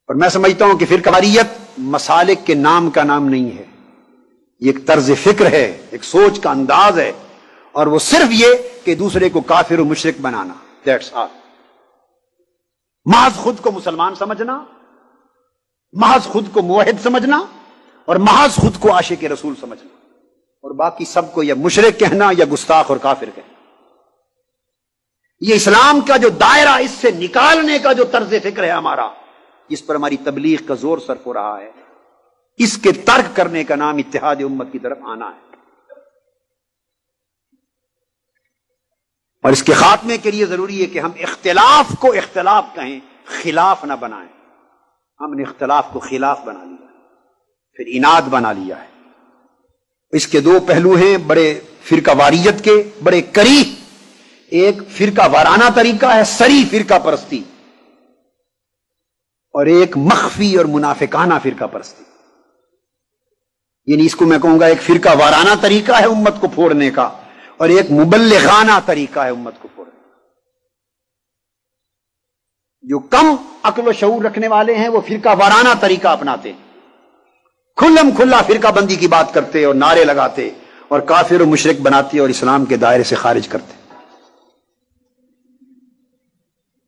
اور میں سمجھتا ہوں کہ فرقواریت مسالک کے نام کا نام نہیں ہے، یہ ایک طرز فکر ہے، ایک سوچ کا انداز ہے، اور وہ صرف یہ کہ دوسرے کو کافر و مشرک بنانا، دیٹس آل۔ محض خود کو مسلمان سمجھنا، محض خود کو موحد سمجھنا، اور محض خود کو عاشق رسول سمجھنا، اور باقی سب کو یا مشرک کہنا یا گستاخ اور کافر کہنا۔ یہ اسلام کا جو دائرہ اس سے نکالنے کا جو طرز فکر ہے ہمارا، جس پر ہماری تبلیغ کا زور صرف ہو رہا ہے، اس کے ترک کرنے کا نام اتحاد امت کی طرف آنا ہے، اور اس کے خاتمے کے لیے ضروری ہے کہ ہم اختلاف کو اختلاف کہیں، خلاف نہ بنائیں۔ ہم نے اختلاف کو خلاف بنا لیا، پھر اناد بنا لیا ہے۔ اس کے دو پہلو ہیں بڑے فرقہ واریت کے، بڑے کریہ۔ ایک فرقہ وارانہ طریقہ ہے، سری فرقہ پرستی، اور ایک مخفی اور منافقانہ فرقہ پرستی۔ یعنی اس کو میں کہوں گا ایک فرقہ وارانہ طریقہ ہے امت کو پھوڑنے کا، اور ایک مبلغانہ طریقہ ہے امت کو پھوڑنے کا۔ جو کم عقل و شعور رکھنے والے ہیں وہ فرقہ وارانہ طریقہ اپناتے ہیں، کھلم کھلا فرقہ بندی کی بات کرتے اور نعرے لگاتے اور کافر و مشرک بناتے اور اسلام کے دائرے سے خارج کرتے۔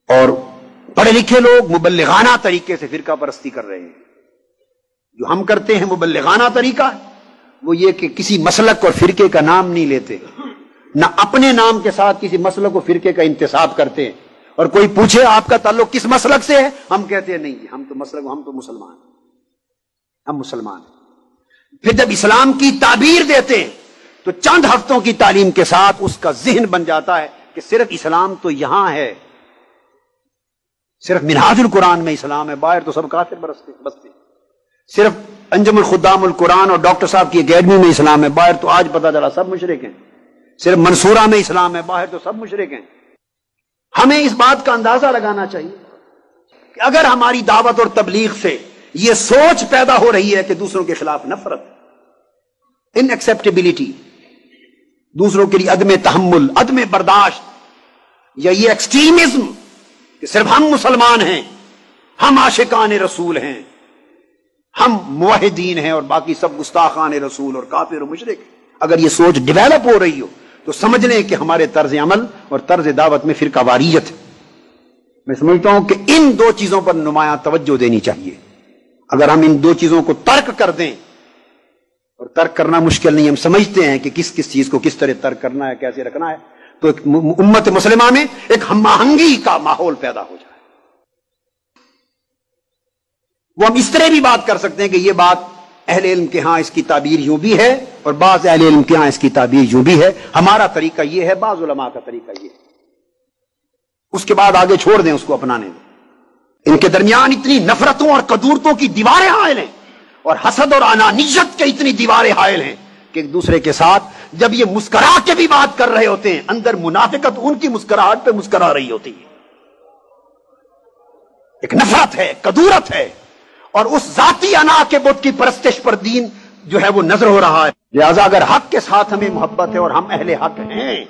اور پڑھے لکھے لوگ مبلغانہ طریقے سے فرقہ پرستی کر رہے ہیں۔ جو ہم کرتے ہیں مبلغانہ طریقہ وہ یہ کہ کسی مسلک اور فرقے کا نام نہیں لیتے، نہ اپنے نام کے ساتھ کسی مسلک و فرقے کا انتساب کرتے ہیں، اور کوئی پوچھے آپ کا تعلق کس مسلک سے ہے، ہم کہتے ہیں نہیں ہم تو مسلک، ہم تو مسلمان ہیں، ہم مسلمان ہیں۔ پھر جب اسلام کی تعبیر دیتے ہیں تو چند ہفتوں کی تعلیم کے ساتھ اس کا ذہن بن جاتا ہے کہ صرف اسلام تو یہاں ہے، صرف منہاج القرآن میں اسلام ہے، باہر تو سب کافر بستے۔ صرف انجم الخدام القرآن اور ڈاکٹر صاحب کی اکیڈمی میں اسلام ہے، باہر تو آج پتہ چلا سب مشرک ہیں۔ صرف منصورہ میں اسلام ہے، باہر تو سب مشرک ہیں۔ ہمیں اس بات کا اندازہ لگانا چاہیے کہ اگر ہماری دعوت اور تبلیغ سے یہ سوچ پیدا ہو رہی ہے کہ دوسروں کے خلاف نفرت، ان ایکسیپٹیبلٹی، دوسروں کے لیے عدم تحمل، عدم برداشت، یا یہ ایکسٹریمزم کہ صرف ہم مسلمان ہیں، ہم عاشقان رسول ہیں، ہم موحدین ہیں اور باقی سب گستاخان رسول اور کافر و مشرک، اگر یہ سوچ ڈیولپ ہو رہی ہو تو سمجھ لیں کہ ہمارے طرز عمل اور طرز دعوت میں فرقہ واریت ہے۔ میں سمجھتا ہوں کہ ان دو چیزوں پر نمایاں توجہ دینی چاہیے۔ اگر ہم ان دو چیزوں کو ترک کر دیں، اور ترک کرنا مشکل نہیں، ہم سمجھتے ہیں کہ کس کس چیز کو کس طرح ترک کرنا ہے، کیسے رکھنا ہے، تو ایک امت مسلمہ میں ایک ہم آہنگی کا ماحول پیدا ہو جائے۔ وہ ہم اس طرح بھی بات کر سکتے ہیں کہ یہ بات اہل علم کے ہاں اس کی تعبیر یوں بھی ہے، اور بعض اہل علم کے ہاں اس کی تعبیر یوں بھی ہے، ہمارا طریقہ یہ ہے، بعض علماء کا طریقہ یہ ہے، اس کے بعد آگے چھوڑ دیں اس کو اپنانے میں۔ ان کے درمیان اتنی نفرتوں اور قدورتوں کی دیواریں حائل ہیں، اور حسد اور انانیت کے اتنی دیواریں حائل ہیں کہ ایک دوسرے کے ساتھ جب یہ مسکرا کے بھی بات کر رہے ہوتے ہیں، اندر منافقت ان کی مسکراہٹ پہ مسکرا رہی ہوتی ہے۔ ایک نفرت ہے، قدورت ہے، اور اس ذاتی انا کے بت کی پرستش پر دین جو ہے وہ نظر ہو رہا ہے۔ لہذا اگر حق کے ساتھ ہمیں محبت ہے اور ہم اہل حق ہیں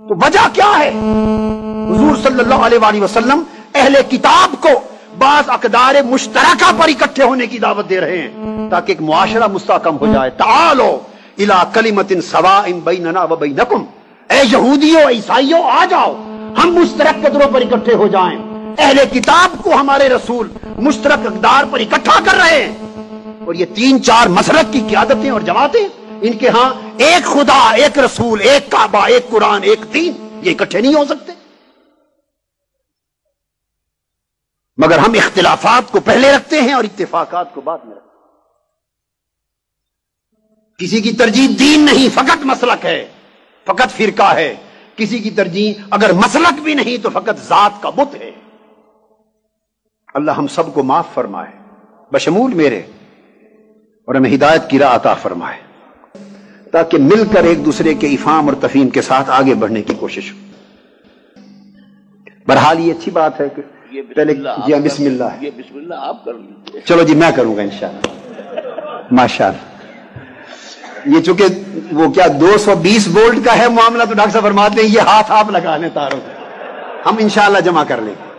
تو وجہ کیا ہے؟ حضور صلی اللہ علیہ وآلہ وسلم اہل کتاب کو بعض اقدار مشترکہ پر اکٹھے ہونے کی دعوت دے رہے ہیں تاکہ ایک معاشرہ مستحکم ہو جائے۔ تعالوا الی کلمۃ سواء بیننا و بینکم، اے یہودیوں عیسائیوں آ جاؤ، ہم مشترک قدروں پر اکٹھے ہو جائیں۔ اہل کتاب کو ہمارے رسول مشترک اقدار پر اکٹھا کر رہے ہیں، اور یہ 3-4 مسلک کی قیادتیں اور جماعتیں، ان کے ہاں ایک خدا، ایک رسول، ایک کعبہ، ایک قرآن، ایک دین، یہ اکٹھے نہیں ہو سکتے۔ مگر ہم اختلافات کو پہلے رکھتے ہیں اور اتفاقات کو بعد میں رکھتے ہیں۔ کسی کی ترجیح دین نہیں، فقط مسلک ہے، فقط فرقہ ہے۔ کسی کی ترجیح اگر مسلک بھی نہیں تو فقط ذات کا بت ہے۔ اللہ ہم سب کو معاف فرمائے، بشمول میرے، اور ہمیں ہدایت کی راہ عطا فرمائے، تاکہ مل کر ایک دوسرے کے افہام اور تفہیم کے ساتھ آگے بڑھنے کی کوشش ہو۔ بہرحال یہ اچھی بات ہے کہ پہلے جی بسم اللہ، یہ بسم اللہ آپ کر لیجیے۔ چلو جی میں کروں گا انشاءاللہ، ماشاءاللہ۔ یہ چونکہ وہ کیا 220 وولٹ کا ہے معاملہ، تو ڈاکٹر صاحب فرماتے ہیں یہ ہاتھ آپ لگا لیں تاروں، ہم انشاءاللہ جمع کر لیں گے۔